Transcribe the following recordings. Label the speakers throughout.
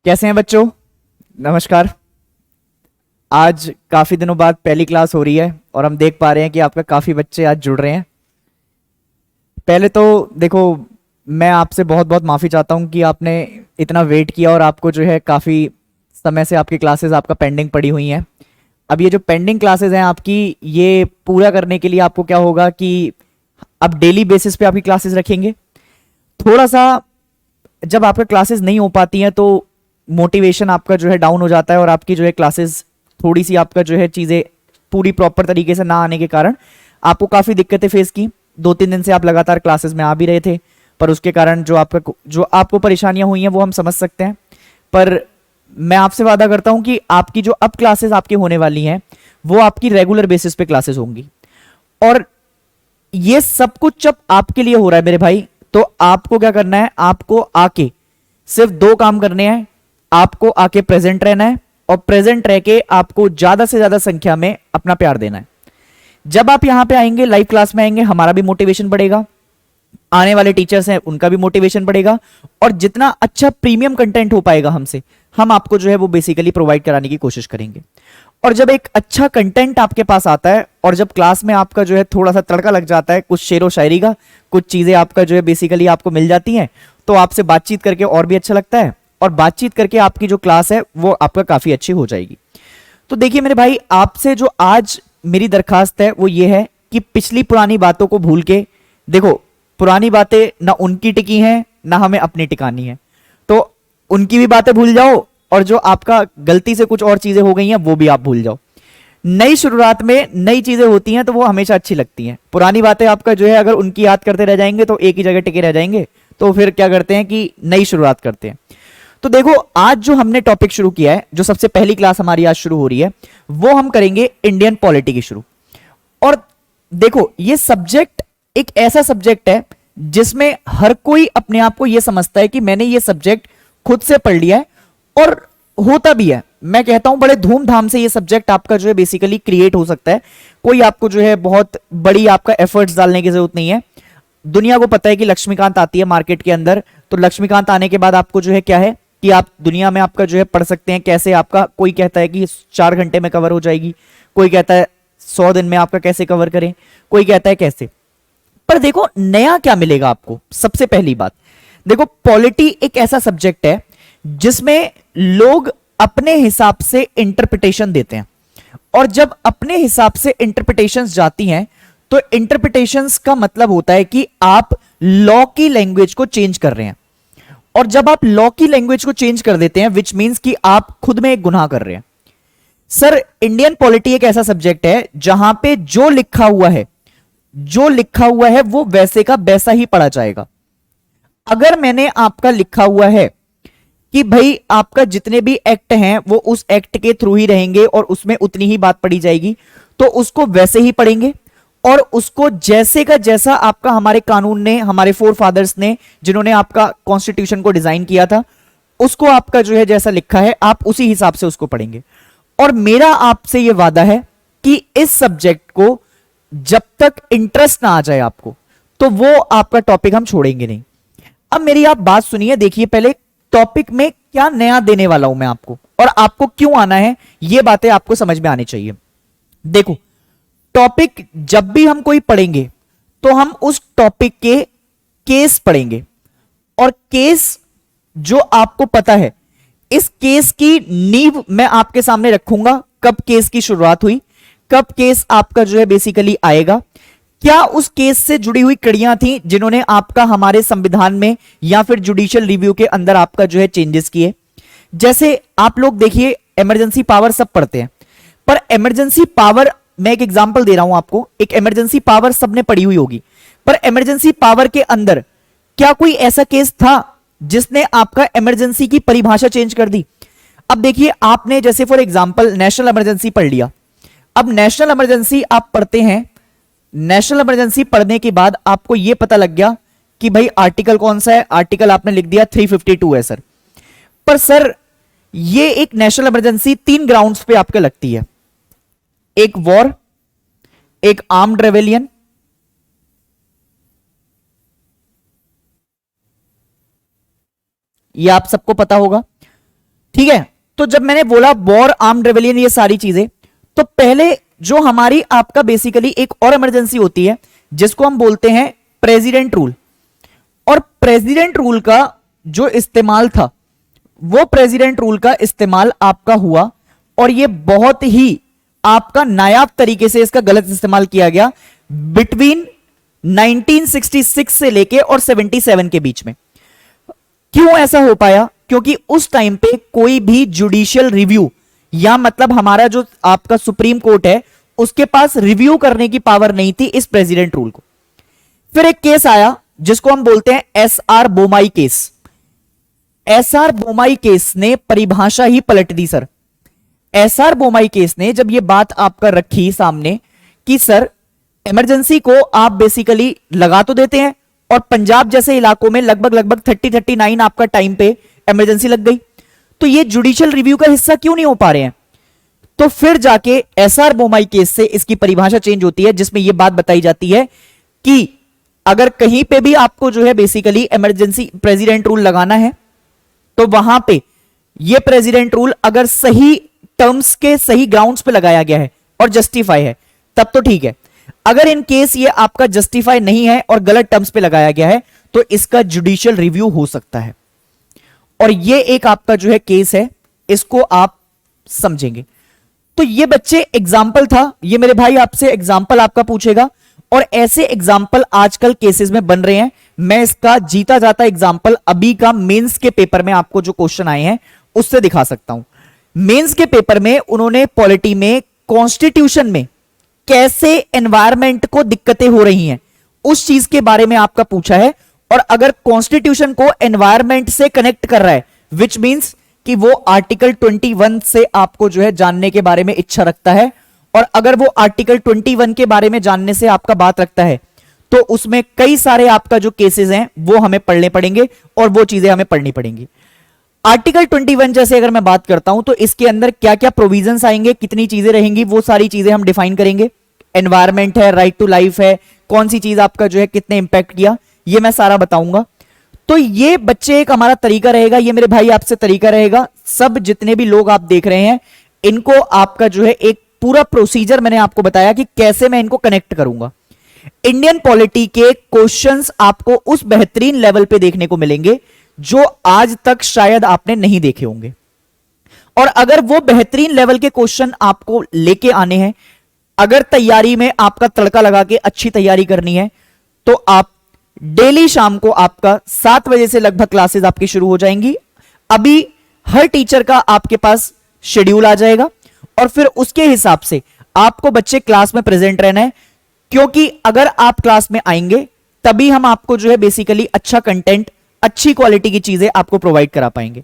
Speaker 1: कैसे हैं बच्चों? नमस्कार। आज काफी दिनों बाद पहली क्लास हो रही है और हम देख पा रहे हैं कि आपका काफी बच्चे आज जुड़ रहे हैं। पहले तो देखो, मैं आपसे बहुत बहुत माफी चाहता हूं कि आपने इतना वेट किया और आपको जो है काफी समय से आपकी क्लासेस आपका पेंडिंग पड़ी हुई हैं। अब ये जो पेंडिंग क्लासेस हैं आपकी, ये पूरा करने के लिए आपको क्या होगा कि अब डेली बेसिस पे आपकी क्लासेस रखेंगे। थोड़ा सा जब आपका क्लासेस नहीं हो पाती हैं तो मोटिवेशन आपका जो है डाउन हो जाता है और आपकी जो है क्लासेस थोड़ी सी आपका जो है चीज़ें पूरी प्रॉपर तरीके से ना आने के कारण आपको काफ़ी दिक्कतें फेस की। 2-3 दिन से आप लगातार क्लासेस में आ भी रहे थे, पर उसके कारण जो आपको परेशानियां हुई हैं वो हम समझ सकते हैं। पर मैं आपसे वादा करता हूं कि आपकी जो अब क्लासेस आपकी होने वाली हैं वो आपकी रेगुलर बेसिस पे क्लासेस होंगी। और ये सब कुछ जब आपके लिए हो रहा है मेरे भाई, तो आपको क्या करना है, आपको आके सिर्फ 2 काम करने हैं। आपको आके प्रेजेंट रहना है और प्रेजेंट रह के आपको ज्यादा से ज्यादा संख्या में अपना प्यार देना है। जब आप यहां पे आएंगे, लाइव क्लास में आएंगे, हमारा भी मोटिवेशन बढ़ेगा, आने वाले टीचर्स हैं उनका भी मोटिवेशन बढ़ेगा और जितना अच्छा प्रीमियम कंटेंट हो पाएगा हमसे, हम आपको जो है वो बेसिकली प्रोवाइड कराने की कोशिश करेंगे। और जब एक अच्छा कंटेंट आपके पास आता है और जब क्लास में आपका जो है थोड़ा सा तड़का लग जाता है, कुछ शेरो शायरी का, कुछ चीजें आपका जो है बेसिकली आपको मिल जाती हैं, तो आपसे बातचीत करके और भी अच्छा लगता है और बातचीत करके आपकी जो क्लास है वो आपका काफी अच्छी हो जाएगी। तो देखिए मेरे भाई, आपसे जो आज मेरी दरखास्त है वो ये है कि पिछली पुरानी बातों को भूल के देखो, पुरानी बातें ना उनकी टिकी हैं ना हमें अपनी टिकानी है, तो उनकी भी बातें भूल जाओ और जो आपका गलती से कुछ और चीजें हो गई हैं वो भी आप भूल जाओ। नई शुरुआत में नई चीजें होती हैं तो वो हमेशा अच्छी लगती हैं। पुरानी बातें आपका जो है अगर उनकी याद करते रह जाएंगे तो एक ही जगह टिके रह जाएंगे, तो फिर क्या करते हैं कि नई शुरुआत करते हैं। तो देखो, आज जो हमने टॉपिक शुरू किया है, जो सबसे पहली क्लास हमारी आज शुरू हो रही है, वो हम करेंगे इंडियन पॉलिटी की शुरू। और देखो, ये सब्जेक्ट एक ऐसा सब्जेक्ट है जिसमें हर कोई अपने आप को यह समझता है कि मैंने ये सब्जेक्ट खुद से पढ़ लिया है, और होता भी है। मैं कहता हूं बड़े धूमधाम से ये सब्जेक्ट आपका जो है बेसिकली क्रिएट हो सकता है। कोई आपको जो है बहुत बड़ी आपका एफर्ट्स डालने की जरूरत नहीं है। दुनिया को पता है कि लक्ष्मीकांत आती है मार्केट के अंदर, तो लक्ष्मीकांत आने के बाद आपको जो है क्या है कि आप दुनिया में आपका जो है पढ़ सकते हैं कैसे आपका, कोई कहता है कि 4 घंटे में कवर हो जाएगी, कोई कहता है 100 दिन में आपका कैसे कवर करें, कोई कहता है कैसे। पर देखो, नया क्या मिलेगा आपको। सबसे पहली बात देखो, पॉलिटी एक ऐसा सब्जेक्ट है जिसमें लोग अपने हिसाब से इंटरप्रिटेशन देते हैं, और जब अपने हिसाब से इंटरप्रिटेशंस जाती हैं तो इंटरप्रिटेशंस का मतलब होता है कि आप लॉ की लैंग्वेज को चेंज कर रहे हैं। और जब आप लॉ की लैंग्वेज को चेंज कर देते हैं, विच मींस कि आप खुद में एक गुनाह कर रहे हैं। सर, इंडियन पॉलिटी एक ऐसा सब्जेक्ट है जहां पे जो लिखा हुआ है वो वैसे का वैसा ही पढ़ा जाएगा। अगर मैंने आपका लिखा हुआ है कि भाई आपका जितने भी एक्ट हैं वो उस एक्ट के थ्रू ही रहेंगे और उसमें उतनी ही बात पढ़ी जाएगी, तो उसको वैसे ही पढ़ेंगे और उसको जैसे का जैसा आपका हमारे कानून ने, हमारे फोर फादर्स ने, जिन्होंने आपका कॉन्स्टिट्यूशन को डिजाइन किया था, उसको आपका जो है जैसा लिखा है आप उसी हिसाब से उसको पढ़ेंगे। और मेरा आपसे यह वादा है कि इस सब्जेक्ट को जब तक इंटरेस्ट ना आ जाए आपको, तो वो आपका टॉपिक हम छोड़ेंगे नहीं। अब मेरी आप बात सुनिए, देखिए पहले टॉपिक में क्या नया देने वाला हूं मैं आपको, और आपको क्यों आना है, ये बातें आपको समझ में आनी चाहिए। देखो, टॉपिक जब भी हम कोई पढ़ेंगे तो हम उस टॉपिक के केस पढ़ेंगे, और केस जो आपको पता है, इस केस की नींव मैं आपके सामने रखूंगा। कब केस की शुरुआत हुई, कब केस आपका जो है बेसिकली आएगा, क्या उस केस से जुड़ी हुई कड़ियां थी जिन्होंने आपका हमारे संविधान में या फिर जुडिशियल रिव्यू के अंदर आपका जो है चेंजेस किए। जैसे आप लोग देखिए, इमरजेंसी पावर सब पढ़ते हैं, पर इमरजेंसी पावर, मैं एक एग्जांपल दे रहा हूं आपको, एक इमरजेंसी पावर सबने पढ़ी हुई होगी, पर इमरजेंसी पावर के अंदर क्या कोई ऐसा केस था जिसने आपका इमरजेंसी की परिभाषा चेंज कर दी। अब देखिए, आपने जैसे फॉर एग्जांपल नेशनल इमरजेंसी पढ़ लिया। अब नेशनल इमरजेंसी आप पढ़ते हैं, नेशनल इमरजेंसी पढ़ने के बाद आपको यह पता लग गया कि भाई आर्टिकल कौन सा है, आर्टिकल आपने लिख दिया 352 है सर। पर सर, ये एक नेशनल इमरजेंसी 3 ग्राउंड्स पे आपको लगती है, एक वॉर, एक आर्म्ड रेवेलियन, ये आप सबको पता होगा। ठीक है। तो जब मैंने बोला वॉर, आर्म्ड रेवेलियन, ये सारी चीजें, तो पहले जो हमारी आपका बेसिकली एक और इमरजेंसी होती है जिसको हम बोलते हैं प्रेसिडेंट रूल। और प्रेसिडेंट रूल का जो इस्तेमाल था, वो प्रेसिडेंट रूल का इस्तेमाल आपका हुआ, और ये बहुत ही आपका नायाब तरीके से इसका गलत इस्तेमाल किया गया बिटवीन 1966 से लेके और 77 के बीच में। क्यों ऐसा हो पाया? क्योंकि उस टाइम पे कोई भी जुडिशियल रिव्यू, या मतलब हमारा जो आपका सुप्रीम कोर्ट है, उसके पास रिव्यू करने की पावर नहीं थी इस प्रेसिडेंट रूल को। फिर एक केस आया जिसको हम बोलते हैं SR Bommai case. SR Bommai case ने परिभाषा ही पलट दी सर। एसआर बोमाई केस ने जब ये बात आपका रखी सामने कि सर इमरजेंसी को आप बेसिकली लगा तो देते हैं, और पंजाब जैसे इलाकों में लगभग 39 आपका टाइम पे इमरजेंसी लग गई, तो ये जुडिशियल रिव्यू का हिस्सा क्यों नहीं हो पा रहे हैं? तो फिर जाके एसआर बोमाई केस से इसकी परिभाषा चेंज होती है, जिसमें यह बात बताई जाती है कि अगर कहीं पे भी आपको जो है बेसिकली इमरजेंसी प्रेसिडेंट रूल लगाना है, तो वहां पे ये प्रेसिडेंट रूल अगर सही टर्म्स के सही ग्राउंड्स पे लगाया गया है और जस्टिफाई है, तब तो ठीक है। अगर इन केस ये आपका जस्टिफाई नहीं है और गलत टर्म्स पे लगाया गया है, तो इसका जुडिशियल रिव्यू हो सकता है। और ये एक आपका जो है केस है, इसको आप समझेंगे। तो ये बच्चे एग्जाम्पल था, ये मेरे भाई आपसे एग्जाम्पल आपका पूछेगा, और ऐसे एग्जाम्पल आजकल केसेस में बन रहे हैं। मैं इसका जीता जाता एग्जाम्पल अभी का मेंस के पेपर में आपको जो क्वेश्चन आए हैं उससे दिखा सकता हूं। मेंस के पेपर में उन्होंने पॉलिटी में कॉन्स्टिट्यूशन में कैसे एनवायरमेंट को दिक्कतें हो रही हैं उस चीज के बारे में आपका पूछा है। और अगर कॉन्स्टिट्यूशन को एनवायरमेंट से कनेक्ट कर रहा है, विच मींस कि वो आर्टिकल 21 से आपको जो है जानने के बारे में इच्छा रखता है, और अगर वो आर्टिकल 21 के बारे में जानने से आपका बात रखता है, तो उसमें कई सारे आपका जो केसेस हैं वो हमें पढ़ने पड़ेंगे और वो चीजें हमें पढ़नी पड़ेंगी। आर्टिकल 21 जैसे अगर मैं बात करता हूं, तो इसके अंदर क्या क्या प्रोविजंस आएंगे, कितनी चीजें रहेंगी, वो सारी चीजें हम डिफाइन करेंगे। एनवायरमेंट है, राइट टू लाइफ है, कौन सी चीज आपका जो है कितने इंपैक्ट किया, ये मैं सारा बताऊंगा। तो ये बच्चे एक हमारा तरीका रहेगा, ये मेरे भाई आपसे तरीका रहेगा। सब जितने भी लोग आप देख रहे हैं, इनको आपका जो है एक पूरा प्रोसीजर मैंने आपको बताया कि कैसे मैं इनको कनेक्ट करूंगा। इंडियन पॉलिटी के क्वेश्चंस आपको उस बेहतरीन लेवल पे देखने को मिलेंगे जो आज तक शायद आपने नहीं देखे होंगे। और अगर वो बेहतरीन लेवल के क्वेश्चन आपको लेके आने हैं, अगर तैयारी में आपका तड़का लगा के अच्छी तैयारी करनी है, तो आप डेली शाम को आपका 7 बजे से लगभग क्लासेस आपकी शुरू हो जाएंगी। अभी हर टीचर का आपके पास शेड्यूल आ जाएगा, और फिर उसके हिसाब से आपको बच्चे क्लास में प्रेजेंट रहना है, क्योंकि अगर आप क्लास में आएंगे तभी हम आपको जो है बेसिकली अच्छा कंटेंट, अच्छी क्वालिटी की चीजें आपको प्रोवाइड करा पाएंगे।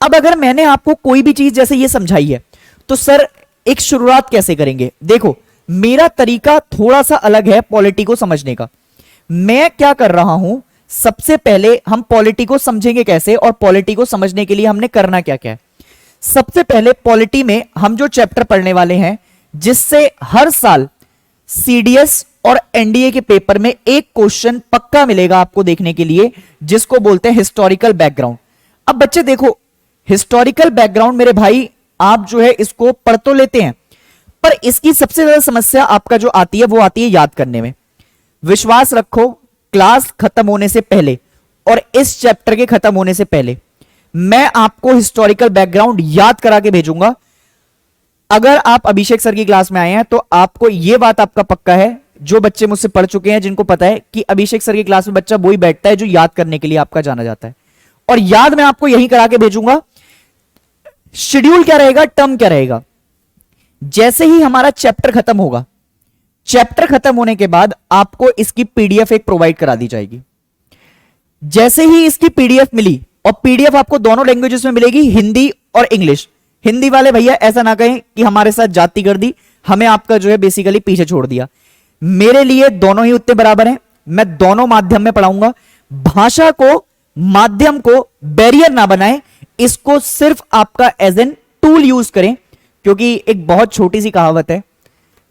Speaker 1: अब अगर मैंने आपको कोई भी चीज जैसे ये समझाई है, तो सर एक शुरुआत कैसे करेंगे? देखो, मेरा तरीका थोड़ा सा अलग है पॉलिटी को समझने का। मैं क्या कर रहा हूं, सबसे पहले हम पॉलिटी को समझेंगे कैसे, और पॉलिटी को समझने के लिए हमने करना क्या क्या है। सबसे पहले पॉलिटी में हम जो चैप्टर पढ़ने वाले हैं, जिससे हर साल सीडीएस और एनडीए के पेपर में एक क्वेश्चन पक्का मिलेगा आपको देखने के लिए, जिसको बोलते हैं हिस्टोरिकल बैकग्राउंड। अब बच्चे देखो, हिस्टोरिकल बैकग्राउंड मेरे भाई आप जो है इसको पढ़ तो लेते हैं, पर इसकी सबसे ज्यादा समस्या आपका जो आती है वो आती है याद करने में। विश्वास रखो, क्लास खत्म होने से पहले और इस चैप्टर के खत्म होने से पहले मैं आपको हिस्टोरिकल बैकग्राउंड याद करा के भेजूंगा। अगर आप अभिषेक सर की क्लास में आए हैं, तो आपको यह बात आपका पक्का है, जो बच्चे मुझसे पढ़ चुके हैं, जिनको पता है कि अभिषेक सर की क्लास में बच्चा वही बैठता है जो याद करने के लिए आपका जाना जाता है, और याद मैं आपको यही करा के भेजूंगा। शेड्यूल क्या रहेगा, टर्म क्या रहेगा, जैसे ही हमारा चैप्टर खत्म होगा, चैप्टर खत्म होने के बाद आपको इसकी पीडीएफ एक प्रोवाइड करा दी जाएगी। जैसे ही इसकी पीडीएफ मिली, और पीडीएफ आपको दोनों लैंग्वेजेस में मिलेगी, हिंदी और इंग्लिश। हिंदी वाले भैया ऐसा ना कहें कि हमारे साथ जाति कर दी, हमें आपका जो है बेसिकली पीछे छोड़ दिया। मेरे लिए दोनों ही उतने बराबर हैं, मैं दोनों माध्यम में पढ़ाऊंगा। भाषा को, माध्यम को बैरियर ना बनाएं, इसको सिर्फ आपका एज एन टूल यूज करें। क्योंकि एक बहुत छोटी सी कहावत है,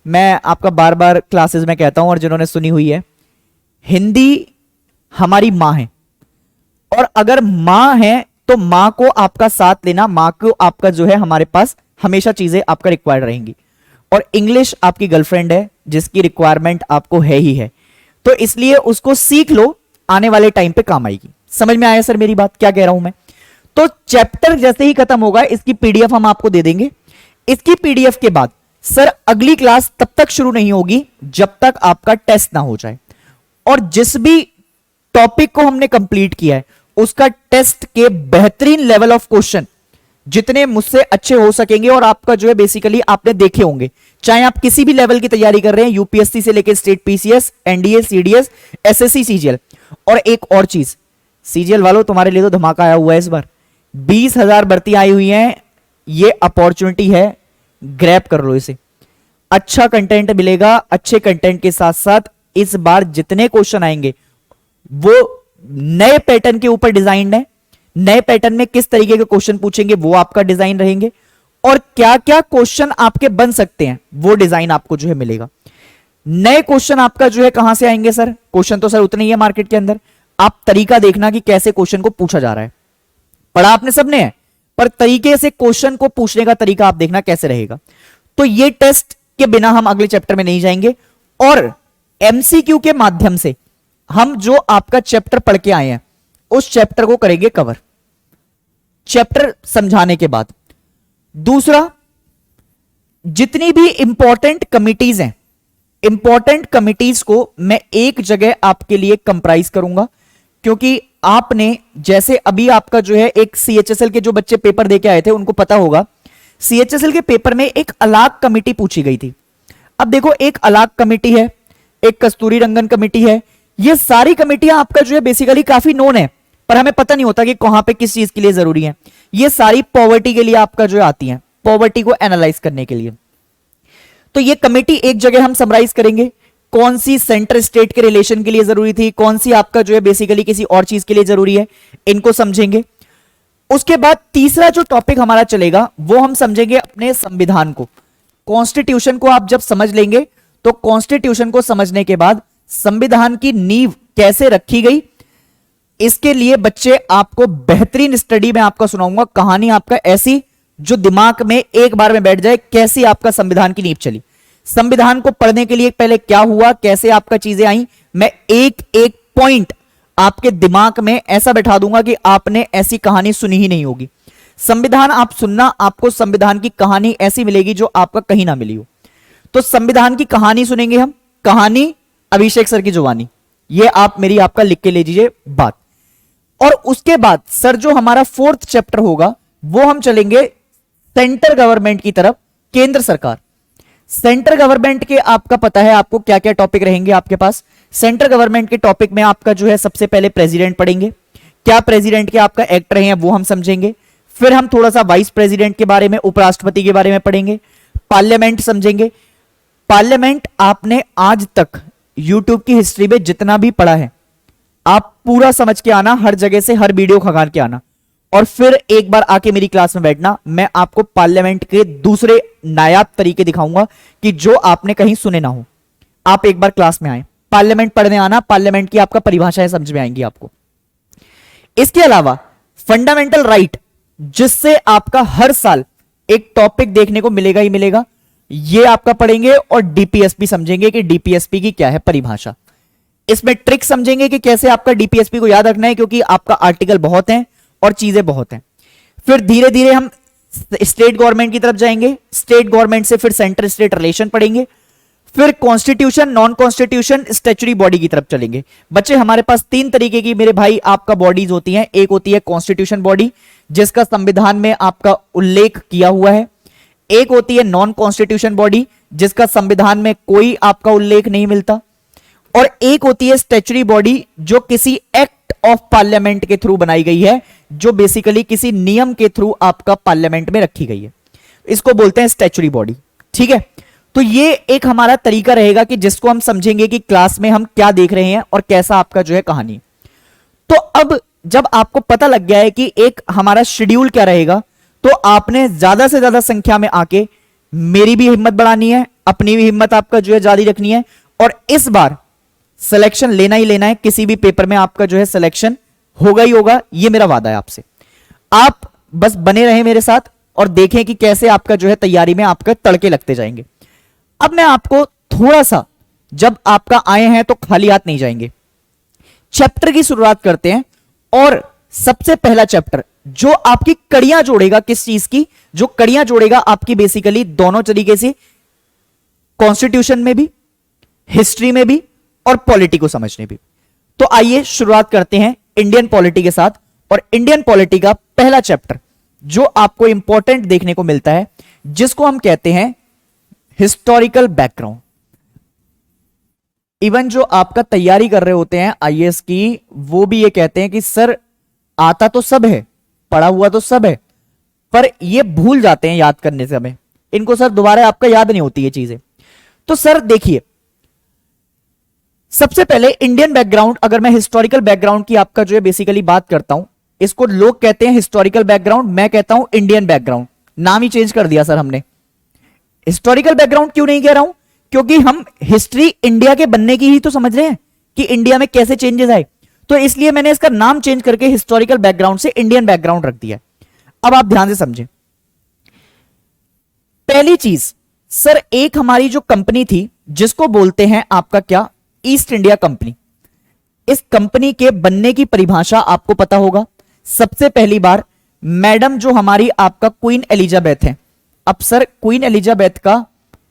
Speaker 1: मैं आपका बार बार क्लासेस में कहता हूं और जिन्होंने सुनी हुई है, हिंदी हमारी मां है, और अगर मां है तो मां को आपका साथ लेना, मां को आपका जो है हमारे पास हमेशा चीजें आपका रिक्वायर्ड रहेंगी। और इंग्लिश आपकी गर्लफ्रेंड है जिसकी रिक्वायरमेंट आपको है ही है, तो इसलिए उसको सीख लो, आने वाले टाइम पे काम आएगी। समझ में आया सर मेरी बात, क्या कह रहा हूं मैं? तो चैप्टर जैसे ही खत्म होगा इसकी पीडीएफ हम आपको दे देंगे। इसकी पीडीएफ के बाद सर अगली क्लास तब तक शुरू नहीं होगी जब तक आपका टेस्ट ना हो जाए। और जिस भी टॉपिक को हमने कंप्लीट किया है उसका टेस्ट के बेहतरीन लेवल ऑफ क्वेश्चन जितने मुझसे अच्छे हो सकेंगे, और आपका जो है बेसिकली आपने देखे होंगे, चाहे आप किसी भी लेवल की तैयारी कर रहे हैं, यूपीएससी से लेकर state PCS, NDA, CDS, SSC, CGL. और एक और चीज, सीजीएल वालों तुम्हारे लिए तो धमाका आया हुआ है इस बार, 20,000 भर्ती आई हुई है, ये अपॉर्चुनिटी है, ग्रैब कर लो इसे। अच्छा कंटेंट मिलेगा, अच्छे कंटेंट के साथ साथ इस बार जितने क्वेश्चन आएंगे वो नए पैटर्न के ऊपर डिजाइन है। नए पैटर्न में किस तरीके के क्वेश्चन पूछेंगे वो आपका डिजाइन रहेंगे, और क्या क्या क्वेश्चन आपके बन सकते हैं वो डिजाइन आपको जो है मिलेगा। नए क्वेश्चन आपका जो है कहां से आएंगे सर? क्वेश्चन तो सर उतने ही है मार्केट के अंदर, आप तरीका देखना कि कैसे क्वेश्चन को पूछा जा रहा है। पढ़ा आपने सबने है, पर तरीके से क्वेश्चन को पूछने का तरीका आप देखना कैसे रहेगा। तो ये टेस्ट के बिना हम अगले चैप्टर में नहीं जाएंगे, और एमसीक्यू के माध्यम से हम जो आपका चैप्टर पढ़ के आए हैं उस चैप्टर को करेंगे कवर, चैप्टर समझाने के बाद। दूसरा, जितनी भी इंपॉर्टेंट कमिटीज हैं, इंपॉर्टेंट कमिटीज को मैं एक जगह आपके लिए कंप्राइज करूंगा, क्योंकि आपने जैसे अभी आपका जो है एक सीएचएसएल के जो बच्चे पेपर देके आए थे उनको पता होगा, सीएचएसएल के पेपर में एक अलाग कमिटी पूछी गई थी। अब देखो, एक अलाग कमिटी है, एक कस्तूरी रंगन कमिटी है, ये सारी कमिटियां आपका जो है बेसिकली काफी नोन है, पर हमें पता नहीं होता कि कहां पे किस चीज के लिए जरूरी है। ये सारी पॉवर्टी के लिए आपका जो आती है, पॉवर्टी को एनालाइज करने के लिए। तो ये कमेटी एक जगह हम समराइज करेंगे, कौन सी सेंटर स्टेट के रिलेशन के लिए जरूरी थी, कौन सी आपका जो है बेसिकली किसी और चीज के लिए जरूरी है, इनको समझेंगे। उसके बाद तीसरा जो टॉपिक हमारा चलेगा वो हम समझेंगे अपने संविधान को, कॉन्स्टिट्यूशन को। आप जब समझ लेंगे तो कॉन्स्टिट्यूशन को समझने के बाद संविधान की नींव कैसे रखी गई, इसके लिए बच्चे आपको बेहतरीन स्टडी में आपका सुनाऊंगा कहानी, आपका ऐसी जो दिमाग में एक बार में बैठ जाए, कैसी आपका संविधान की नींव चली। संविधान को पढ़ने के लिए पहले क्या हुआ, कैसे आपका चीजें आई, मैं एक एक पॉइंट आपके दिमाग में ऐसा बैठा दूंगा कि आपने ऐसी कहानी सुनी ही नहीं होगी। संविधान आप सुनना, आपको संविधान की कहानी ऐसी मिलेगी जो आपका कहीं ना मिली हो। तो संविधान की कहानी सुनेंगे हम, कहानी अभिषेक सर की जुबानी, ये आप मेरी आपका लिख के ले लीजिए बात। और उसके बाद सर जो हमारा 4th चैप्टर होगा वो हम चलेंगे सेंटर गवर्नमेंट की तरफ, केंद्र सरकार। सेंटर गवर्नमेंट के आपका पता है आपको क्या क्या टॉपिक रहेंगे आपके पास। सेंटर गवर्नमेंट के टॉपिक में आपका जो है सबसे पहले प्रेसिडेंट पढ़ेंगे, क्या प्रेसिडेंट के आपका एक्ट रहे हैं वो हम समझेंगे। फिर हम थोड़ा सा वाइस प्रेसिडेंट के बारे में, उपराष्ट्रपति के बारे में पढ़ेंगे, पार्लियामेंट समझेंगे। पार्लियामेंट आपने आज तक यूट्यूब की हिस्ट्री में जितना भी पढ़ा है आप पूरा समझ के आना, हर जगह से हर वीडियो खंगाल के आना, और फिर एक बार आके मेरी क्लास में बैठना। मैं आपको पार्लियामेंट के दूसरे नायाब तरीके दिखाऊंगा कि जो आपने कहीं सुने ना हो। आप एक बार क्लास में आए, पार्लियामेंट पढ़ने आना, पार्लियामेंट की आपका परिभाषाएं समझ में आएंगी आपको। इसके अलावा फंडामेंटल राइट, जिससे आपका हर साल एक टॉपिक देखने को मिलेगा ही मिलेगा, ये आपका पढ़ेंगे। और डीपीएसपी समझेंगे कि डीपीएसपी की क्या है परिभाषा। इसमें ट्रिक समझेंगे कि कैसे आपका डीपीएसपी को याद रखना है, क्योंकि आपका आर्टिकल बहुत हैं और चीजें बहुत हैं। फिर धीरे धीरे हम स्टेट गवर्नमेंट की तरफ जाएंगे, स्टेट गवर्नमेंट से फिर सेंटर स्टेट रिलेशन पढ़ेंगे, फिर constitution, non constitution, statutory body की तरफ चलेंगे। बच्चे हमारे पास 3 तरीके की मेरे भाई आपका बॉडीज होती हैं। एक होती है कॉन्स्टिट्यूशन बॉडी जिसका संविधान में आपका उल्लेख किया हुआ है, एक होती है नॉन कॉन्स्टिट्यूशन बॉडी जिसका संविधान में कोई आपका उल्लेख नहीं मिलता, और एक होती है स्टैच्यूटरी बॉडी जो किसी एक्ट ऑफ पार्लियामेंट के थ्रू बनाई गई है, जो बेसिकली किसी नियम के थ्रू आपका पार्लियामेंट में रखी गई है। इसको बोलते हैं स्टैच्यूटरी बॉडी। ठीक है, तो ये एक हमारा तरीका रहेगा कि जिसको हम समझेंगे कि क्लास में हम क्या देख रहे हैं और कैसा आपका जो है कहानी। तो अब जब आपको पता लग गया है कि एक हमारा शेड्यूल क्या रहेगा, तो आपने ज्यादा से ज्यादा संख्या में आके मेरी भी हिम्मत बढ़ानी है, अपनी भी हिम्मत आपका जो है जारी रखनी है, और इस बार सिलेक्शन लेना ही लेना है। किसी भी पेपर में आपका जो है सिलेक्शन होगा ही होगा, ये मेरा वादा है आपसे। आप बस बने रहें मेरे साथ और देखें कि कैसे आपका जो है तैयारी में आपका तड़के लगते जाएंगे। अब मैं आपको थोड़ा सा, जब आपका आए हैं तो खाली हाथ नहीं जाएंगे, चैप्टर की शुरुआत करते हैं। और सबसे पहला चैप्टर जो आपकी कड़ियां जोड़ेगा, किस चीज की, जो कड़ियां जोड़ेगा आपकी बेसिकली दोनों तरीके से, कॉन्स्टिट्यूशन में भी, हिस्ट्री में भी और पॉलिटी को समझने भी। तो आइए शुरुआत करते हैं इंडियन पॉलिटी के साथ। और इंडियन पॉलिटी का पहला चैप्टर जो आपको इंपॉर्टेंट देखने को मिलता है, जिसको हम कहते हैं हिस्टोरिकल बैकग्राउंड। इवन जो आपका तैयारी कर रहे होते हैं आईएएस की, वो भी ये कहते हैं कि सर आता तो सब है, पढ़ा हुआ तो सब है, पर ये भूल जाते हैं याद करने से हमें, इनको सर दोबारा आपका याद नहीं होती ये चीजें। तो सर देखिए, सबसे पहले इंडियन बैकग्राउंड, अगर मैं हिस्टोरिकल बैकग्राउंड की आपका जो है बेसिकली बात करता हूं, इसको लोग कहते हैं हिस्टोरिकल बैकग्राउंड, मैं कहता हूं इंडियन बैकग्राउंड। नाम ही चेंज कर दिया सर हमने। हिस्टोरिकल बैकग्राउंड क्यों नहीं कह रहा हूं? क्योंकि हम हिस्ट्री इंडिया के बनने की ही तो समझ रहे हैं कि इंडिया में कैसे चेंजेस आए, तो इसलिए मैंने इसका नाम चेंज करके हिस्टोरिकल बैकग्राउंड से इंडियन बैकग्राउंड रख दिया। अब आप ध्यान से समझें। पहली चीज सर, एक हमारी जो कंपनी थी जिसको बोलते हैं आपका क्या, ईस्ट इंडिया कंपनी। इस कंपनी के बनने की परिभाषा आपको पता होगा। सबसे पहली बार मैडम जो हमारी आपका क्वीन एलिजाबेथ है। अब सर क्वीन एलिजाबेथ का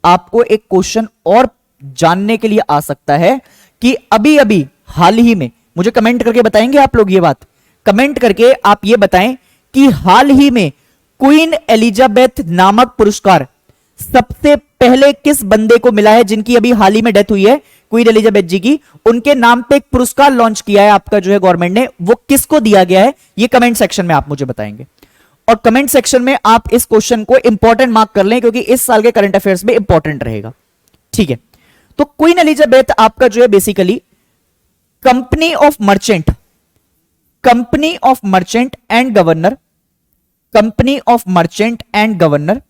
Speaker 1: आपको एक क्वेश्चन और जानने के लिए आ सकता है कि अभी अभी हाल ही में, मुझे कमेंट करके बताएंगे आप लोग ये बात, कमेंट करके आप ये बताएं कि हाल ही में क्वीन एलिजाबेथ नामक पुरस्कार सबसे पहले किस बंदे को मिला है, जिनकी अभी हाल ही में डेथ हुई है क्वीन एलिजाबेथ जी की, उनके नाम पे एक पुरस्कार लॉन्च किया है आपका जो है गवर्नमेंट ने, वो किसको दिया गया है, ये कमेंट सेक्शन में आप मुझे बताएंगे। और कमेंट सेक्शन में आप इस क्वेश्चन को इंपॉर्टेंट मार्क कर लें, क्योंकि इस साल के करंट अफेयर्स में इंपॉर्टेंट रहेगा। ठीक है, तो क्वीन एलिजाबेथ आपका जो है basically company of merchant, company of merchant and governor, company of merchant and governor,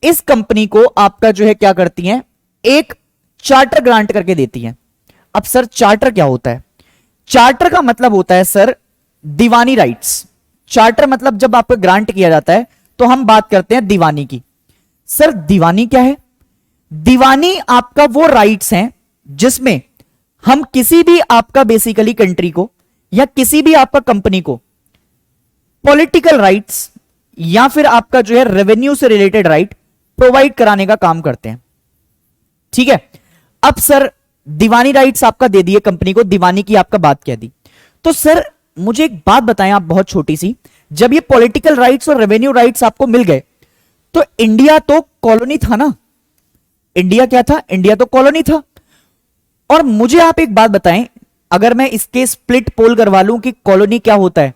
Speaker 1: इस कंपनी को आपका जो है क्या करती हैं, एक चार्टर ग्रांट करके देती हैं। अब सर चार्टर क्या होता है? चार्टर का मतलब होता है सर दीवानी राइट्स। चार्टर मतलब जब आपको ग्रांट किया जाता है तो हम बात करते हैं दीवानी की। सर दीवानी क्या है? दीवानी आपका वो राइट्स हैं जिसमें हम किसी भी आपका बेसिकली कंट्री को या किसी भी आपका कंपनी को पॉलिटिकल राइट्स या फिर आपका जो है रेवेन्यू से रिलेटेड राइट प्रोवाइड कराने का काम करते हैं। ठीक है, अब सर दीवानी राइट्स आपका दे दिए कंपनी को, दीवानी की आपका बात कह दी। तो सर मुझे एक बात बताएं आप, बहुत छोटी सी, जब ये पॉलिटिकल राइट्स और रेवेन्यू राइट्स आपको मिल गए तो इंडिया तो कॉलोनी था ना, इंडिया क्या था? इंडिया तो कॉलोनी था। और मुझे आप एक बात बताएं, अगर मैं इसके स्प्लिट पोल करवा लूं कि कॉलोनी क्या होता है,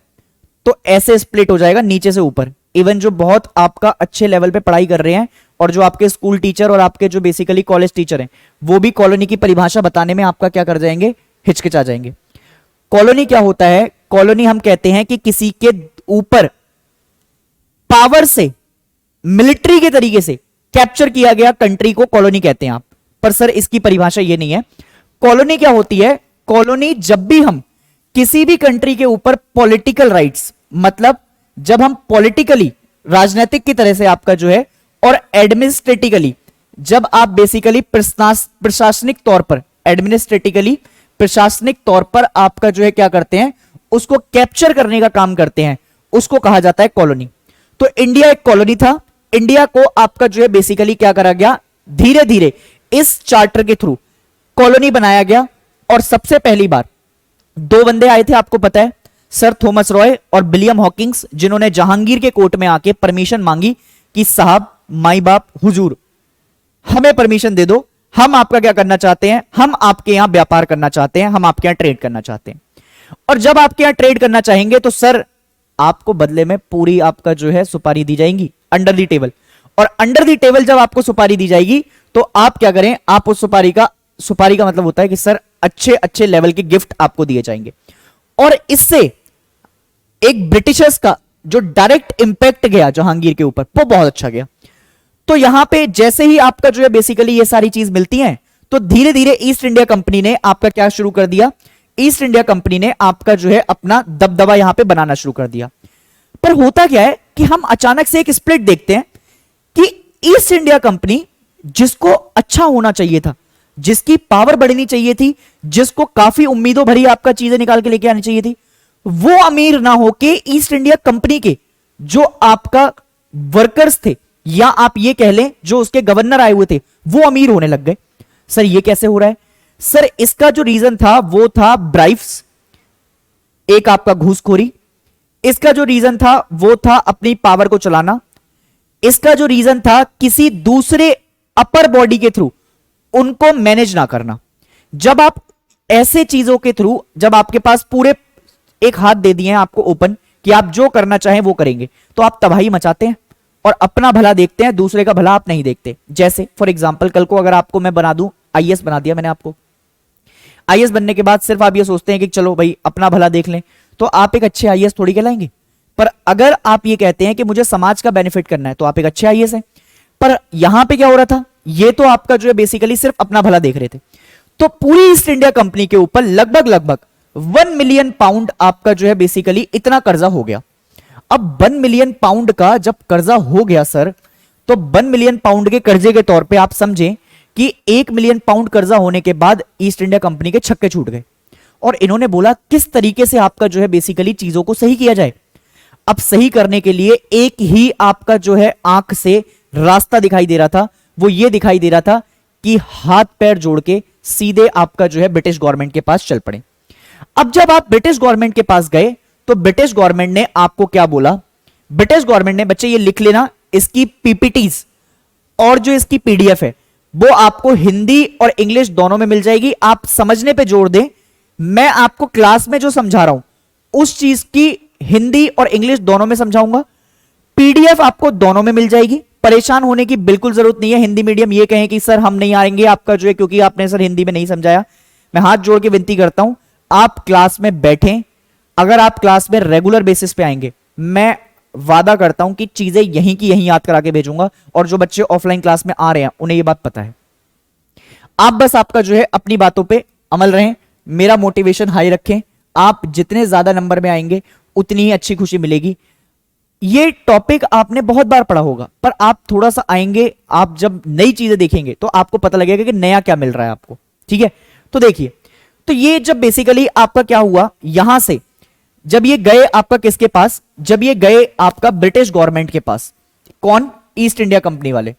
Speaker 1: तो ऐसे स्प्लिट हो जाएगा नीचे से ऊपर। इवन जो बहुत आपका अच्छे लेवल पे पढ़ाई कर रहे हैं और जो आपके स्कूल टीचर और आपके जो बेसिकली कॉलेज टीचर हैं, वो भी कॉलोनी की परिभाषा बताने में आपका क्या कर जाएंगे, हिचकिचा जाएंगे। कॉलोनी क्या होता है? कॉलोनी हम कहते हैं कि किसी के ऊपर पावर से, मिलिट्री के तरीके से कैप्चर किया गया कंट्री को कॉलोनी कहते हैं आप। पर सर इसकी परिभाषा ये नहीं है। कॉलोनी क्या होती है? कॉलोनी जब भी हम किसी भी कंट्री के ऊपर पॉलिटिकल राइट्स, मतलब जब हम पॉलिटिकली, राजनीतिक की तरह से आपका जो है, और एडमिनिस्ट्रेटिकली जब आप बेसिकली प्रशासनिक तौर पर, एडमिनिस्ट्रेटिकली प्रशासनिक तौर पर आपका जो है क्या करते हैं, उसको कैप्चर करने का काम करते हैं, उसको कहा जाता है कॉलोनी। तो इंडिया एक कॉलोनी था। इंडिया को आपका जो है बेसिकली क्या करा गया, धीरे धीरे इस चार्टर के थ्रू कॉलोनी बनाया गया। और सबसे पहली बार दो बंदे आए थे, आपको पता है, सर थॉमस रॉय और विलियम हॉकिंग्स, जिन्होंने जहांगीर के कोर्ट में आके परमिशन मांगी कि साहब, माई बाप, हुजूर, हमें परमिशन दे दो, हम आपका क्या करना चाहते हैं, हम आपके यहां व्यापार करना चाहते हैं, हम आपके यहां ट्रेड करना चाहते हैं। और जब आपके यहां ट्रेड करना चाहेंगे तो सर आपको बदले में पूरी आपका जो है सुपारी दी जाएगी, अंडर दी टेबल। और अंडर दी टेबल जब आपको सुपारी दी जाएगी तो आप क्या करें, आप उस सुपारी का मतलब होता है कि सर अच्छे अच्छे लेवल के गिफ्ट आपको दिए जाएंगे। और इससे एक ब्रिटिशर्स का जो डायरेक्ट इंपैक्ट गया जहांगीर के ऊपर, वो बहुत अच्छा गया। तो यहां पे जैसे ही आपका जो है बेसिकली ये सारी चीज मिलती है, तो धीरे धीरे ईस्ट इंडिया कंपनी ने आपका क्या शुरू कर दिया, ईस्ट इंडिया कंपनी ने आपका जो है अपना दबदबा यहां पे बनाना शुरू कर दिया। पर होता क्या है कि हम अचानक से एक स्प्लिट देखते हैं कि ईस्ट इंडिया कंपनी, जिसको अच्छा होना चाहिए था, जिसकी पावर बढ़नी चाहिए थी, जिसको काफी उम्मीदों भरी आपका चीजें निकाल के लेके आनी चाहिए थी, वो अमीर ना होके ईस्ट इंडिया कंपनी के जो आपका वर्कर्स थे, या आप ये कह लें जो उसके गवर्नर आए हुए थे, वो अमीर होने लग गए। सर ये कैसे हो रहा है? सर इसका जो रीजन था वो था ब्राइब्स, एक आपका घूसखोरी। इसका जो रीजन था वो था अपनी पावर को चलाना। इसका जो रीजन था किसी दूसरे अपर बॉडी के थ्रू उनको मैनेज ना करना। जब आप ऐसे चीजों के थ्रू, जब आपके पास पूरे एक हाथ दे दिए हैं आपको ओपन कि आप जो करना चाहें वो करेंगे, तो आप तबाही मचाते हैं और अपना भला देखते हैं, दूसरे का भला आप नहीं देखते। जैसे फॉर एग्जांपल कल को अगर आपको मैं बना दूं आईएएस, बना दिया मैंने आपको, आईएएस बनने के बाद सिर्फ आप ये सोचते हैं कि चलो भाई अपना भला देख लें, तो आप एक अच्छे आईएएस थोड़ी कहलाएंगे। पर अगर आप ये कहते हैं कि मुझे समाज का बेनिफिट करना है, तो आप एक अच्छे आईएएस हैं। पर यहां पे क्या हो रहा था, ये तो आपका जो है बेसिकली सिर्फ अपना भला देख रहे थे। तो पूरी ईस्ट इंडिया कंपनी के ऊपर लगभग लगभग 1 मिलियन पाउंड आपका जो है बेसिकली इतना कर्जा हो गया। अब 1 मिलियन पाउंड का जब कर्जा हो गया सर, तो 1 मिलियन पाउंड के कर्जे के तौर पे आप समझें कि 1 मिलियन पाउंड कर्जा होने के बाद ईस्ट इंडिया कंपनी के छक्के छूट गए और इन्होंने बोला किस तरीके से आपका जो है बेसिकली चीजों को सही किया जाए। अब सही करने के लिए एक ही आपका जो है आंख से रास्ता दिखाई दे रहा था, वो ये दिखाई दे रहा था कि हाथ पैर जोड़ के सीधे आपका जो है ब्रिटिश गवर्नमेंट के पास चल पड़े। अब जब आप ब्रिटिश गवर्नमेंट के पास गए तो ब्रिटिश गवर्नमेंट ने आपको क्या बोला? ब्रिटिश गवर्नमेंट ने, बच्चे ये लिख लेना, इसकी पीपीटीज और जो इसकी पीडीएफ है वो आपको हिंदी और इंग्लिश दोनों में मिल जाएगी। आप समझने पे जोर दें, मैं आपको क्लास में जो समझा रहा हूं उस चीज की हिंदी और इंग्लिश दोनों में समझाऊंगा। पीडीएफ आपको दोनों में मिल जाएगी, परेशान होने की बिल्कुल जरूरत नहीं है। हिंदी मीडियम ये कहें कि सर हम नहीं आएंगे आपका जो है क्योंकि आपने सर हिंदी में नहीं समझाया, मैं हाथ जोड़ के विनती करता हूं आप क्लास में बैठें। अगर आप क्लास में रेगुलर बेसिस पे आएंगे, मैं वादा करता हूं कि चीजें यहीं की यहीं याद करा के भेजूंगा। और जो बच्चे ऑफलाइन क्लास में आ रहे हैं उन्हें यह बात पता है। आप बस आपका जो है अपनी बातों पे अमल रहें, मेरा मोटिवेशन हाई रखें। आप जितने ज्यादा नंबर में आएंगे उतनी ही अच्छी खुशी मिलेगी। ये टॉपिक आपने बहुत बार पढ़ा होगा, पर आप थोड़ा सा आएंगे, आप जब नई चीजें देखेंगे तो आपको पता लगेगा कि नया क्या मिल रहा है आपको। ठीक है, तो देखिए, तो ये जब बेसिकली आपका क्या हुआ, यहां से जब ये गए आपका किसके पास, जब ये गए आपका ब्रिटिश गवर्नमेंट के पास। कौन? ईस्ट इंडिया कंपनी वाले।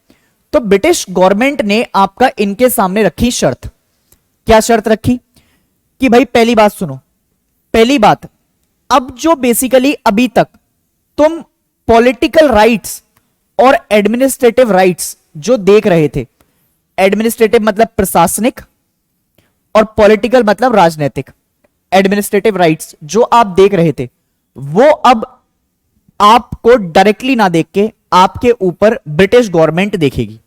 Speaker 1: तो ब्रिटिश गवर्नमेंट ने आपका इनके सामने रखी शर्त। क्या शर्त रखी? कि भाई पहली बात सुनो, पहली बात, अब जो बेसिकली अभी तक तुम पॉलिटिकल राइट्स और एडमिनिस्ट्रेटिव राइट्स जो देख रहे थे, एडमिनिस्ट्रेटिव मतलब प्रशासनिक और पॉलिटिकल मतलब राजनीतिक, एडमिनिस्ट्रेटिव राइट्स जो आप देख रहे थे वो अब आपको डायरेक्टली ना देख के आपके ऊपर ब्रिटिश गवर्नमेंट देखेगी।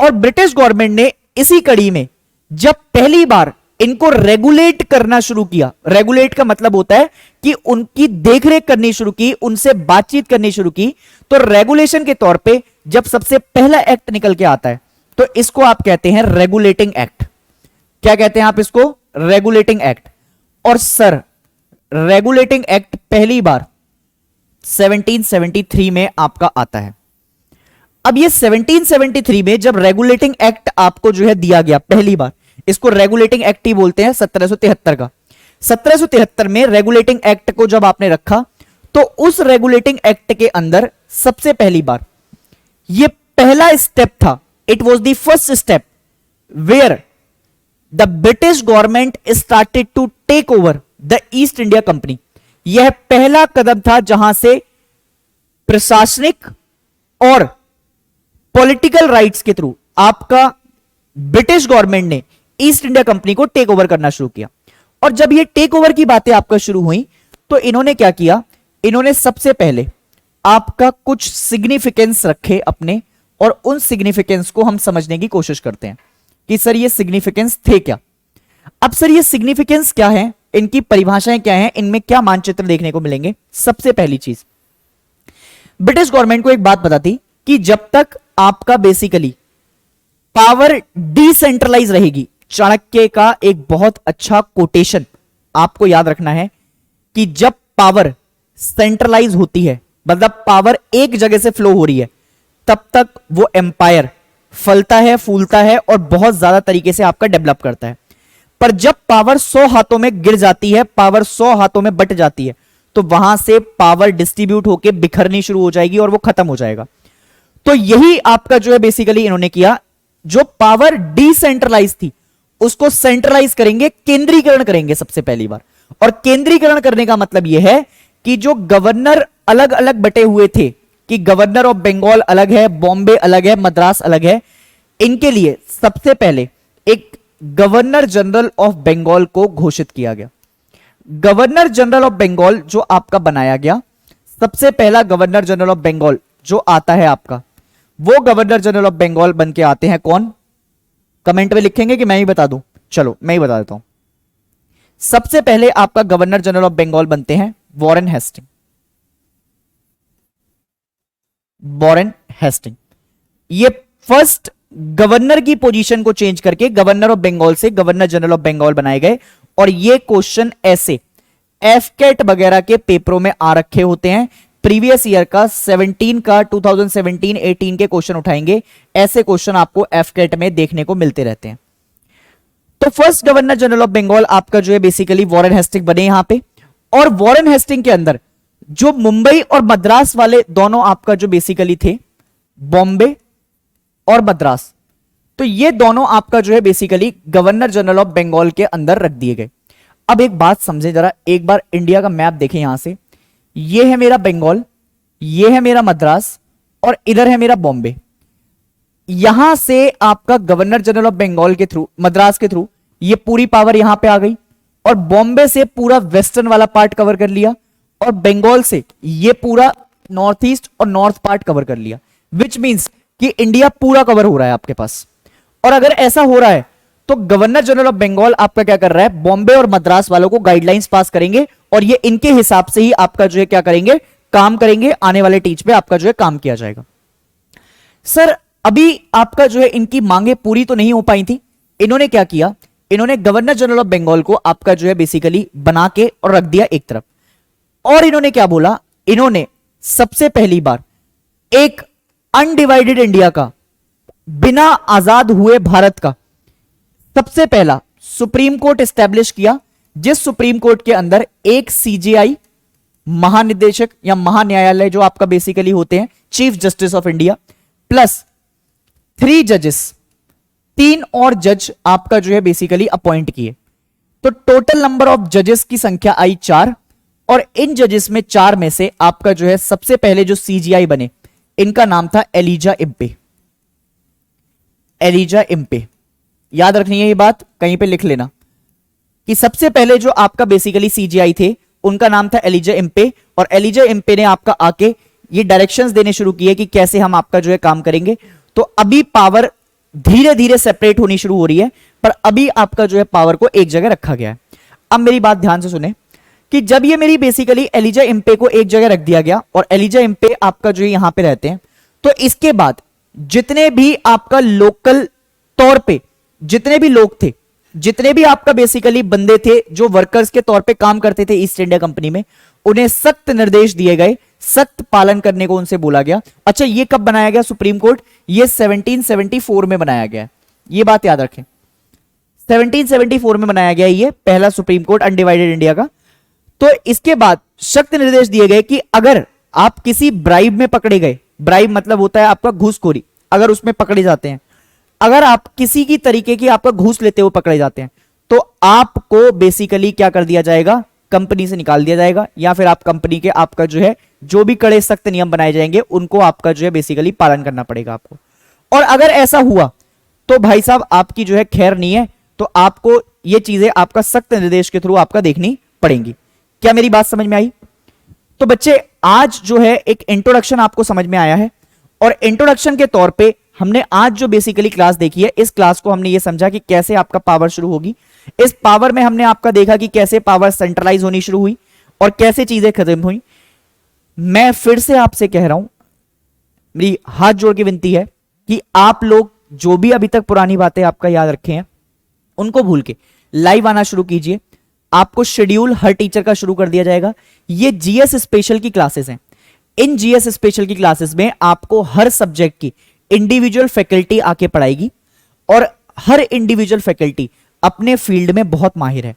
Speaker 1: और ब्रिटिश गवर्नमेंट ने इसी कड़ी में जब पहली बार इनको रेगुलेट करना शुरू किया, रेगुलेट का मतलब होता है कि उनकी देखरेख करनी शुरू की, उनसे बातचीत करनी शुरू की, तो रेगुलेशन के तौर पे जब सबसे पहला एक्ट निकल के आता है तो इसको आप कहते हैं रेगुलेटिंग एक्ट। क्या कहते हैं आप इसको? Regulating act. और सर रेगुलेटिंग एक्ट पहली बार 1773 में आपका आता है। अब ये 1773 में जब रेगुलेटिंग एक्ट आपको जो है दिया गया पहली बार, इसको रेगुलेटिंग एक्ट ही बोलते हैं 1773 का। 1773 में रेगुलेटिंग एक्ट को जब आपने रखा तो उस रेगुलेटिंग एक्ट के अंदर सबसे पहली बार ये पहला स्टेप था, it was the first step where the British government started to take over the East India Company. यह पहला कदम था जहां से प्रशासनिक और पॉलिटिकल राइट्स के थ्रू आपका ब्रिटिश गवर्नमेंट ने ईस्ट इंडिया कंपनी को टेक ओवर करना शुरू किया। और जब ये टेक ओवर की बातें आपका शुरू हुई तो इन्होंने क्या किया, इन्होंने सबसे पहले आपका कुछ सिग्निफिकेंस रखे अपने, और उन सिग्निफिकेंस को हम समझने की कोशिश करते हैं कि सर ये सिग्निफिकेंस थे क्या। अब सर ये सिग्निफिकेंस क्या है, इनकी परिभाषाएं क्या हैं, इनमें क्या मानचित्र देखने को मिलेंगे। सबसे पहली चीज, ब्रिटिश गवर्नमेंट को एक बात पता थी कि जब तक आपका बेसिकली पावर डिसेंट्रलाइज रहेगी, चाणक्य का एक बहुत अच्छा कोटेशन आपको याद रखना है कि जब पावर सेंट्रलाइज होती है मतलब पावर एक जगह से फ्लो हो रही है, तब तक वो एम्पायर फलता है, फूलता है और बहुत ज्यादा तरीके से आपका डेवलप करता है। पर जब पावर 100 हाथों में गिर जाती है, पावर 100 हाथों में बट जाती है, तो वहां से पावर डिस्ट्रीब्यूट होकर बिखरनी शुरू हो जाएगी और वो खत्म हो जाएगा। तो यही आपका जो है बेसिकली इन्होंने किया, जो पावर डिसेंट्रलाइज थी उसको सेंट्रलाइज करेंगे, केंद्रीकरण करेंगे सबसे पहली बार। और केंद्रीकरण करने का मतलब यह है कि जो गवर्नर अलग अलग बटे हुए थे, कि गवर्नर ऑफ बंगाल अलग है, बॉम्बे अलग है, मद्रास अलग है, इनके लिए सबसे पहले एक गवर्नर जनरल ऑफ बंगाल को घोषित किया गया। गवर्नर जनरल ऑफ बंगाल जो आपका बनाया गया, सबसे पहला गवर्नर जनरल ऑफ बंगाल जो आता है आपका, वो गवर्नर जनरल ऑफ बंगाल बन के आते हैं कौन? कमेंट में लिखेंगे कि मैं ही बता दूं? चलो मैं ही बता देता हूं। सबसे पहले आपका गवर्नर जनरल ऑफ बंगाल बनते हैं वॉरेन हेस्टिंग। वॉरेन हेस्टिंग ये फर्स्ट गवर्नर की पोजीशन को चेंज करके गवर्नर ऑफ बंगाल से गवर्नर जनरल ऑफ बंगाल बनाए गए। और ये क्वेश्चन ऐसे एफकेट वगैरह के पेपरों में आ रखे होते हैं। प्रीवियस ईयर का 17 का 2017-18 के क्वेश्चन उठाएंगे, ऐसे क्वेश्चन आपको एफकेट में देखने को मिलते रहते हैं। तो first governor general of Bengal आपका जो है बेसिकली वॉरेन हेस्टिंग बने यहां पे। और वॉरेन हेस्टिंग के अंदर जो मुंबई और मद्रास वाले दोनों आपका जो बेसिकली थे, बॉम्बे और मद्रास, तो ये दोनों आपका जो है basically governor general of Bengal के अंदर रख दिए गए। अब एक बात समझे जरा, एक बार इंडिया का मैप देखें यहां से, ये है मेरा बंगाल, ये है मेरा मद्रास और इधर है मेरा बॉम्बे। यहां से आपका गवर्नर जनरल ऑफ बंगाल के थ्रू, मद्रास के थ्रू ये पूरी पावर यहां पे आ गई और बॉम्बे से पूरा वेस्टर्न वाला पार्ट कवर कर लिया और बंगाल से ये पूरा नॉर्थ ईस्ट और नॉर्थ पार्ट कवर कर लिया, विच मींस कि इंडिया पूरा कवर हो रहा है आपके पास। और अगर ऐसा हो रहा है तो गवर्नर जनरल ऑफ बंगाल आपका क्या कर रहा है, बॉम्बे और मद्रास वालों को गाइडलाइंस पास करेंगे और ये इनके हिसाब से ही आपका जो है क्या करेंगे, काम करेंगे। आने वाले टीच पे आपका जो है काम किया जाएगा। सर अभी आपका जो है इनकी मांगे पूरी तो नहीं हो पाई थी, इन्होंने क्या किया, इन्होंने गवर्नर जनरल ऑफ बंगाल को आपका जो है बेसिकली बना के और रख दिया एक तरफ। और इन्होंने क्या बोला, इन्होंने सबसे पहली बार एक अनडिवाइडेड इंडिया का, बिना आजाद हुए भारत का सबसे पहला सुप्रीम कोर्ट एस्टेब्लिश किया, जिस सुप्रीम कोर्ट के अंदर एक सीजेआई महानिदेशक या महान्यायालय जो आपका बेसिकली होते हैं chief justice of India, plus 3 जजेस, 3 और जज आपका जो है बेसिकली अपॉइंट किए। तो टोटल नंबर ऑफ जजेस की संख्या आई 4 और इन जजेस में 4 में से आपका जो है सबसे पहले जो सीजीआई बने, इनका नाम था एलिजा इम्पे। एलिजा इम्पे, याद रखनी है ये बात, कहीं पे लिख लेना कि सबसे पहले जो आपका बेसिकली सीजीआई थे उनका नाम था एलिजा इम्पे। और एलिजा इम्पे ने आपका आके ये डायरेक्शंस देने शुरू किए कि कैसे हम आपका जो है काम करेंगे। तो अभी पावर धीरे धीरे सेपरेट होनी शुरू हो रही है, पर अभी आपका जो है पावर को एक जगह रखा गया है। अब मेरी बात ध्यान से सुने कि जब ये मेरी बेसिकली एलिजा इम्पे को एक जगह रख दिया गया और एलिजा इम्पे आपका जो यहां पे रहते हैं, तो इसके बाद जितने भी आपका लोकल तौर पे जितने भी लोग थे, जितने भी आपका बेसिकली बंदे थे जो वर्कर्स के तौर पे काम करते थे ईस्ट इंडिया कंपनी में, उन्हें सख्त निर्देश दिए गए, सख्त पालन करने को उनसे बोला गया। अच्छा ये कब बनाया गया सुप्रीम कोर्ट, ये 1774 में बनाया गया, ये बात याद रखें, 1774 में बनाया गया ये पहला सुप्रीम कोर्ट अनडिवाइडेड इंडिया का। तो इसके बाद सख्त निर्देश दिए गए कि अगर आप किसी ब्राइब में पकड़े गए, ब्राइब मतलब होता है आपका घूसखोरी, अगर उसमें पकड़े जाते हैं, अगर आप किसी की तरीके की आपका घूस लेते हुए पकड़े जाते हैं, तो आपको बेसिकली क्या कर दिया जाएगा, कंपनी से निकाल दिया जाएगा, या फिर आप कंपनी के आपका जो है जो भी कड़े सख्त नियम बनाए जाएंगे उनको आपका जो है बेसिकली पालन करना पड़ेगा आपको। और अगर ऐसा हुआ तो भाई साहब आपकी जो है खैर नहीं है, तो आपको ये चीजें आपका सख्त निर्देश के थ्रू आपका देखनी पड़ेंगी। क्या मेरी बात समझ में आई? तो बच्चे आज जो है एक इंट्रोडक्शन आपको समझ में आया है, और इंट्रोडक्शन के तौर पे हमने आज जो बेसिकली क्लास देखी है, इस क्लास को हमने ये समझा कि कैसे आपका पावर शुरू होगी। इस पावर में हमने आपका देखा कि कैसे पावर सेंट्रलाइज होनी शुरू हुई और कैसे चीजें खत्म हुई। मैं फिर से आपसे कह रहा हूं, मेरी हाथ जोड़ के विनती है कि आप लोग जो भी अभी तक पुरानी बातें आपका याद रखे हैं उनको भूल के लाइव आना शुरू कीजिए। आपको शेड्यूल हर टीचर का शुरू कर दिया जाएगा। ये जीएस स्पेशल की क्लासेस हैं, इन जीएस स्पेशल की क्लासेस में आपको हर सब्जेक्ट की इंडिविजुअल फैकल्टी आके पढ़ाएगी और हर इंडिविजुअल फैकल्टी अपने फील्ड में बहुत माहिर है।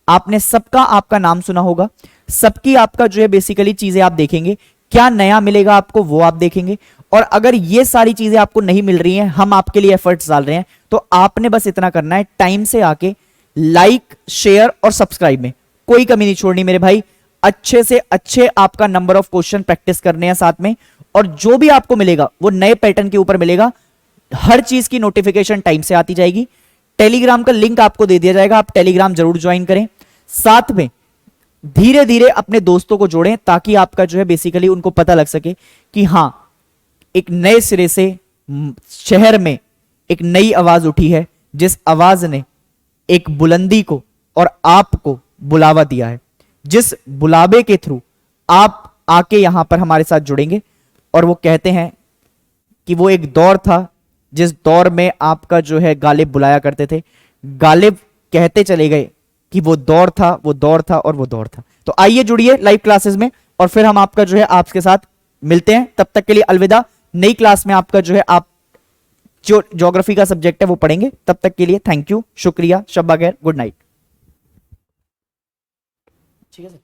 Speaker 1: आपने सबका आपका नाम सुना होगा, सबकी आपका जो है बेसिकली चीजें आप देखेंगे, क्या नया मिलेगा आपको वो आप देखेंगे। और अगर ये सारी चीजें आपको नहीं मिल रही हैं, हम आपके लिए एफर्ट्स डाल रहे हैं, तो आपने बस इतना करना है, टाइम से आके लाइक शेयर और सब्सक्राइब में कोई कमी नहीं छोड़नी मेरे भाई। अच्छे से अच्छे आपका नंबर ऑफ क्वेश्चन प्रैक्टिस करने हैं साथ में, और जो भी आपको मिलेगा वो नए पैटर्न के ऊपर मिलेगा। हर चीज की नोटिफिकेशन टाइम से आती जाएगी। टेलीग्राम का लिंक आपको दे दिया जाएगा, आप टेलीग्राम जरूर ज्वाइन करें। साथ में धीरे धीरे अपने दोस्तों को जोड़ें ताकि आपका जो है बेसिकली उनको पता लग सके कि हां एक नए सिरे से शहर में एक नई आवाज उठी है, जिस आवाज ने एक बुलंदी को और आपको बुलावा दिया है, जिस बुलावे के थ्रू आप आके यहां पर हमारे साथ जुड़ेंगे। और वो कहते हैं कि वो एक दौर था जिस दौर में आपका जो है गालिब बुलाया करते थे, गालिब कहते चले गए कि वो दौर था, वो दौर था और वो दौर था। तो आइए जुड़िए लाइव क्लासेस में और फिर हम आपका जो है आपके साथ मिलते हैं। तब तक के लिए अलविदा। नई क्लास में आपका जो है आप जो ज्योग्राफी का सब्जेक्ट है वो पढ़ेंगे। तब तक के लिए थैंक यू, शुक्रिया, शब्बा खैर, गुड नाइट। ठीक है सर।